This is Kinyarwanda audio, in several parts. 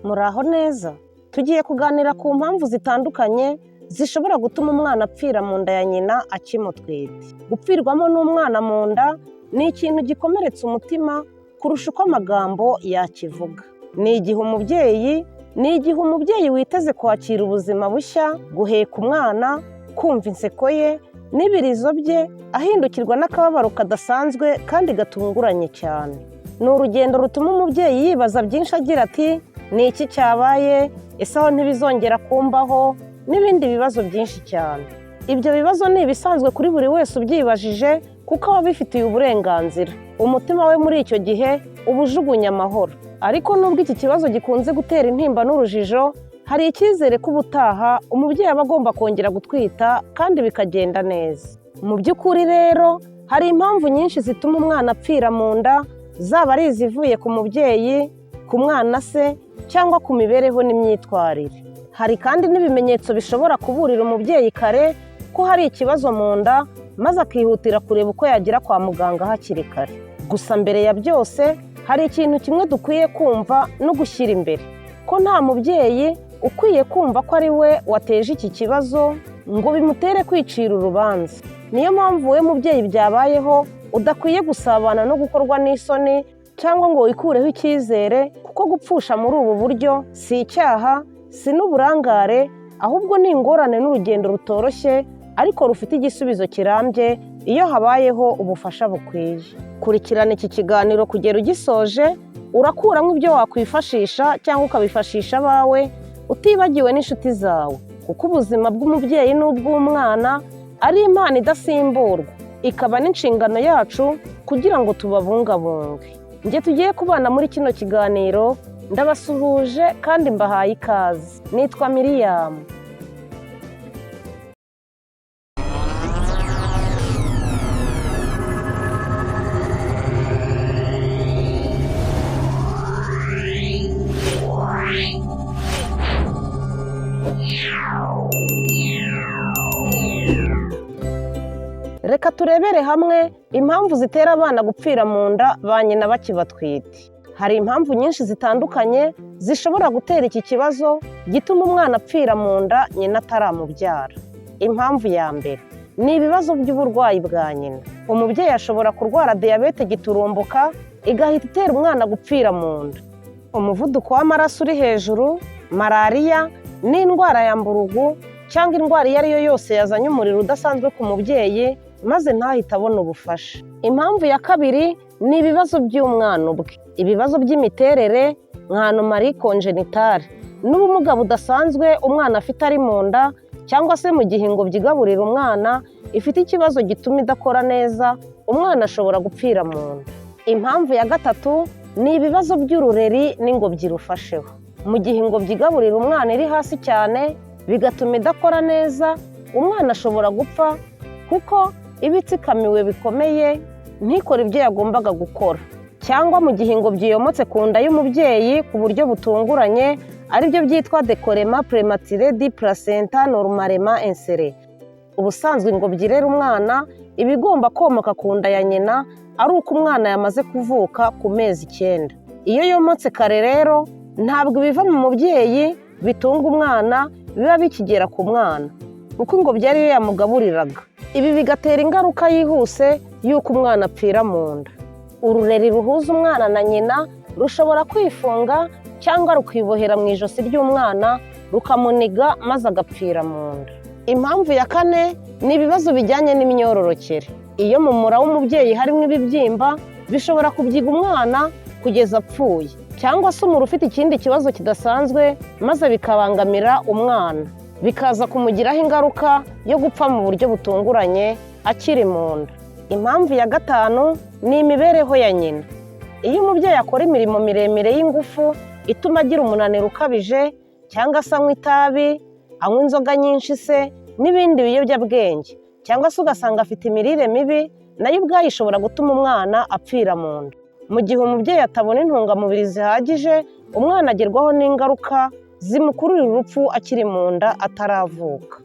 Muraho neza. Tugiye kuganira ku mpamvu zitandukanye zishobora gutuma umwana apfira mu nda ya nyina akimutwite. Gupfirwamo n'umwana mu nda ni ikintu gikomeretsa umutima kurusha uko amagambo yakivuga. Ni igihe umubyeyi witeze kwakira ubuzima bushya, guheka umwana, kumva inseko ye n'ibirizo bye, ahindukirwa n'akababaro kadasanzwe kandi gatunguranye cyane. Ni urugendo rutuma umubyeyi yibaza byinshi agira ati ni iki cyabaye, ese aho ntibizongera kumbaho, n'ibindi bibazo byinshi cyane. Ibyo bibazo ni ibisanzwe kuri buri wese ubyibajije kuko aba abifitiye uburenganzira. Umutima we muri icyo gihe uba ujugunye amahoro. Ariko nubwo iki kibazo gikunze gutera intimba n'urujijo, hari icyizere ko ubutaha umubyeyi aba agomba kongera gutwita kandi bikagenda neza. Mu by'ukuri rero hari impamvu nyinshi zituma umwana apfira mu nda, zaba ari izivuye ku mubyeyi, ku mwana se cyangwa ku mibereho n'imyitwarire. Hari kandi n'ibimenyetso bishobora kuburira umubyeyi kare ko hari ikibazo mu nda, maze akihutira kureba uko yagira kwa muganga hakiri kare. Gusa mbere ya byose hari ikintu kimwe dukwiye kumva no gushyira imbere, ko nta mubyeyi ukwiye kumva ko ari we wateje iki kibazo ngo bimutere kwicira urubanza. Niyo mpamvu we mubyeyi byabayeho udakwiye gusabana no gukorwa n'isoni cyangwa ngo wikureho icyizere, kuko gupfusha muri ubu buryo si icyaha, si n'uburangare, ahubwo ni ingorane n'urugendo rutoroshye ariko rufite igisubizo kirambye iyo habayeho ubufasha bukwiye. Kurikirana iki kiganiro kugera ugisoje, urakuramo ibyo wakwifashisha cyangwa ukabifashisha abawe, utibagiwe n'inshuti zawe, kuko ubuzima bw'umubyeyi n'ubw'umwana ari impano idasimburwa, ikaba n'inshingano yacu kugira ngo tubabungabunge. Njye tugiye kubana muri kino kiganiro, ndabasuhuje kandi mbahaye ikaze. Nitwa Miriam. Reka turebere hamwe impamvu zitera abana gupfira mu nda ba nyina bakibatwite. Hari impamvu nyinshi zitandukanye zishobora gutera iki kibazo gituma umwana apfira mu nda nyina ataramubyara. Impamvu ya mbere ni ibibazo by'uburwayi bwa nyina. Umubyeyi ashobora kurwara diyabete giturumbuka igahita itera umwana gupfira mu nda. Umuvuduko w'amaraso uri hejuru, malariya n'indwara ya mburugu cyangwa indwara iyo ari yo yose yazanye umuriro udasanzwe ku mubyeyi maze ntahite abona ubufasha. Impamvu ya kabiri ni ibibazo by'umwana ubwe. Ibibazo by'imiterere nka anomalie congénitale n'ubumuga budasanzwe umwana afite ari mu nda, cyangwa se mu gihe ingobyi igaburira umwana ifite ikibazo gituma idakora neza, umwana ashobora gupfira mu nda. Impamvu ya gatatu ni ibibazo by'urureri n'ingobyi rufasheho. Mu gihe ingobyi igaburira umwana iri hasi cyane bigatuma idakora neza, umwana ashobora gupfa kuko iba itsikamiwe bikomeye ntikore ibyo yagombaga gukora. Cyangwa mu gihe ingobyi yomotse ku nda y'umubyeyi ku buryo butunguranye, aribyo byitwa décollement prématuré du placenta normalement inséré. Ubusanzwe ingobyi irera umwana iba igomba komoka ku nda ya nyina ari uko umwana yamaze kuvuka ku mezi 9. Iyo yomotse kare rero ntabwo ibiva mu mubyeyi bitunga umwana biba bikigera ku mwana, kuko ingobyi ariyo yamugaburiraga. Ibi bigatera ingaruka yihuse y'uko umwana apfira mu nda. Urureri ruhuza umwana na nyina rushobora kwifunga cyangwa rukibohera mu ijosi ry'umwana rukamuniga maze agapfira mu nda. Impamvu ya kane ni ibibazo bijyanye n'imyororokere. Iyo mu mura w'umubyeyi harimo ibibyimba bishobora kubyiga umwana kugeza apfuye, cyangwa se umura ufite ikindi kibazo kidasanzwe maze bikabangamira umwana, bikaza kumugiraho ingaruka yo gupfa mu buryo butunguranye akiri mu nda. Impamvu ya gatanu ni imibereho ya nyina. Iyo umubyeyi akora imirimo miremire y'ingufu ituma agira umunaniro ukabije, cyangwa se anywa itabi, anywa inzoga nyinshi se n'ibindi biyobyabwenge, cyangwa se ugasanga afite imirire mibi, nayo ubwayo ishobora gutuma umwana apfira mu nda. Mu gihe umubyeyi atabona intungamubiri zihagije, umwana agerwaho n'ingaruka zimukururira urupfu akiri mu nda ataravuka.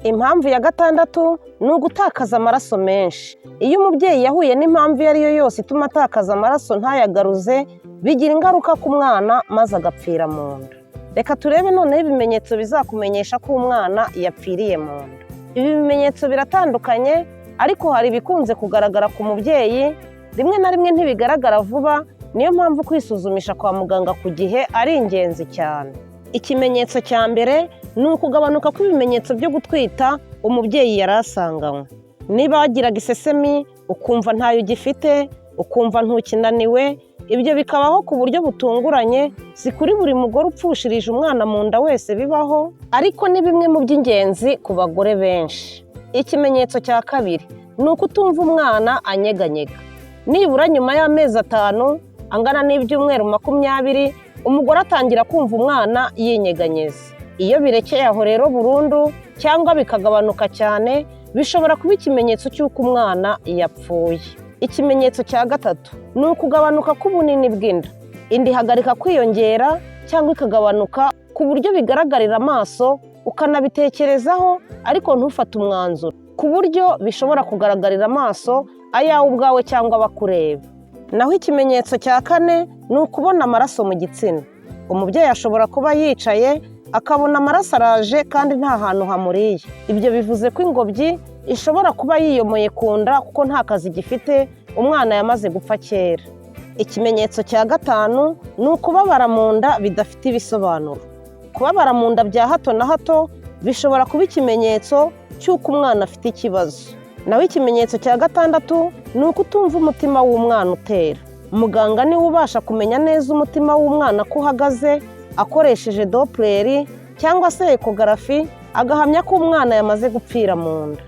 Impamvu ya gatandatu ni ugutakaza amaraso menshi. Iyo umubyeyi yahuye n'impamvu iyo ari yo yose ituma atakaza amaraso ntayagaruze, bigira ingaruka ku mwana maze agapfira mu nda. Reka turebe noneho ibimenyetso bizakumenyesha ko umwana yapfiriye mu nda. Ibi bimenyetso biratandukanye, ariko hari ibikunze kugaragara ku mubyeyi, rimwe na rimwe ntibigaragara vuba, niyo mpamvu kwisuzumisha kwa muganga ku gihe ari ingenzi cyane. Ikimenyetso cya mbere ni ukugabanuka kw'ibimenyetso byo gutwita umubyeyi yari asanganywe. Niba wagiraga isesemi ukumva ntayo ugifite, ukumva ntukinaniwe, ibyo bikabaho ku buryo butunguranye, si kuri buri mugore upfushirije umwana mu nda wese bibaho, ariko ni bimwe mu by'ingenzi ku bagore benshi. Ikimenyetso cya kabiri ni ukutumva umwana anyeganyega. Nibura nyuma y'amezi 5 angana n'ibyumweru 20, umugore atangira kumva umwana yinyeganyeza. Iyo birekeye aho rero burundu cyangwa bikagabanuka cyane, bishobora kuba ikimenyetso cy'uko umwana yapfuye. Ikimenyetso cya gatatu ni ukugabanuka k'ubunini bw'inda. Inda ihagarika kwiyongera cyangwa ikagabanuka ku buryo bigaragarira amaso, ukanabitekerezaho ariko ntufate umwanzuro, ku buryo bishobora kugaragarira amaso ayawe ubwawe cyangwa abakureba. Naho ikimenyetso cya kane ni ukubona amaraso mu gitsina. Umubyeyi ashobora kuba yicaye akabona amaraso araje kandi nta hantu hamuriye. Ibyo bivuze ko ingobyi ishobora kuba yiyomoye ku nda kuko nta kazi gifite, umwana yamaze gupfa kera. Ikimenyetso cya gatanu ni ukubabara mu nda bidafite ibisobanuro. Kubabara mu nda bya hato na hato bishobora kuba ikimenyetso cy'uko umwana afite ikibazo. Naho ikimenyetso cya gatandatu ni ukutumva umutima w'umwana utera. Muganga niwe ubasha kumenya neza umutima w'umwana ko uhagaze akoresheje Doppler cyangwa se ekogarafi, agahamya ko umwana yamaze gupfira mu nda.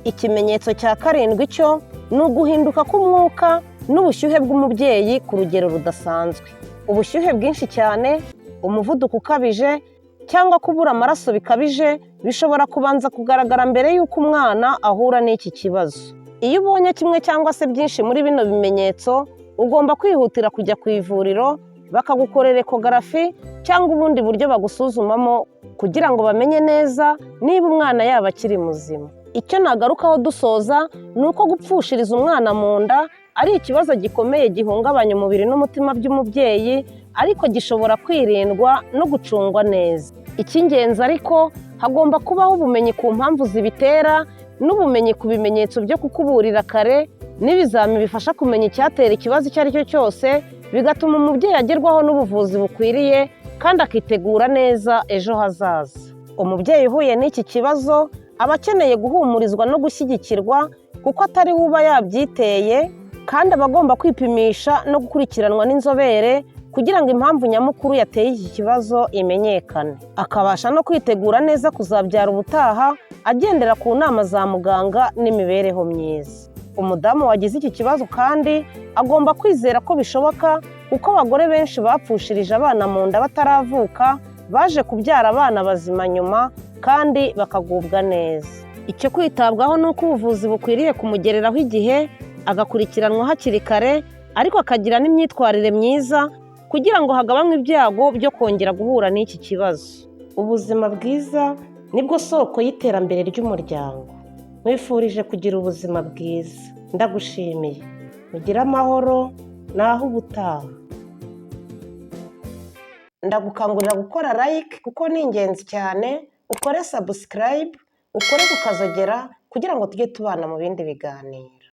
Ikimenyetso cya karindwi cyo ni uguhinduka k'umwuka n'ubushyuhe bw'umubyeyi ku rugero rudasanzwe. Ubushyuhe bwinshi cyane, umuvuduko ukabije cyangwa kubura amaraso bikabije bishobora kubanza kugaragara mbere y'uko umwana ahura n'iki kibazo. Iyo ubonye kimwe cyangwa se byinshi muri bino bimenyetso, ugomba kwihutira kujya ku ivuriro bakagukorera ekogarafi cyangwa ubundi buryo bagusuzumamo kugira ngo bamenye neza niba umwana yaba akiri muzima. Icyo nagarukaho dusoza ni uko gupfushiriza umwana mu nda ari ikibazo gikomeye gihungabanya umubiri n'umutima by'umubyeyi, ariko gishobora kwirindwa no gucungwa neza. Icy'ingenzi ariko hagomba kubaho ubumenyi ku mpamvu zibitera n'ubumenyi ku bimenyetso byo kukuburira kare, n'ibizami bifasha kumenya icyatera ikibazo icyo ari cyo cyose, bigatuma umubyeyi agerwaho n'ubuvuzi bukwiriye kandi akitegura neza ejo hazaza. Umubyeyi uhuye n'iki kibazo aba akeneye guhumurizwa no gushyigikirwa kuko atari we uba yabyiteye, kandi aba agomba kwipimisha no gukurikiranwa n'inzobere kugira ngo impamvu nyamukuru yateye iki kibazo imenyekane. Akabasha no kwitegura neza kuzabyara ubutaha agendera ku nama za muganga n'imibereho myiza. Umudamu wagize iki kibazo kandi agomba kwizera ko bishoboka, kuko abagore benshi bapfushirije abana mu nda bataravuka baje kubyara abana bazima nyuma kandi bakagubwa neza. Icyo kwitabwaho ni uko ubuvuzi bukwiriye kumugereraho igihe, agakurikiranwa hakiri kare, ariko akagira n'imyitwarire myiza kugira ngo hagabanywe ibyago byo kongera guhura n'iki kibazo. Ubuzima bwiza nibwo soko y'iterambere ry'umuryango. Mwifurije kugira ubuzima bwiza. Ndagushimiye. Mugire amahoro, naho ubutaha. Ndagukangurira gukora like kuko ni ingenzi cyane, ukore subscribe, ukore kukazogera kugira ngo tujye tubana mu bindi biganiro.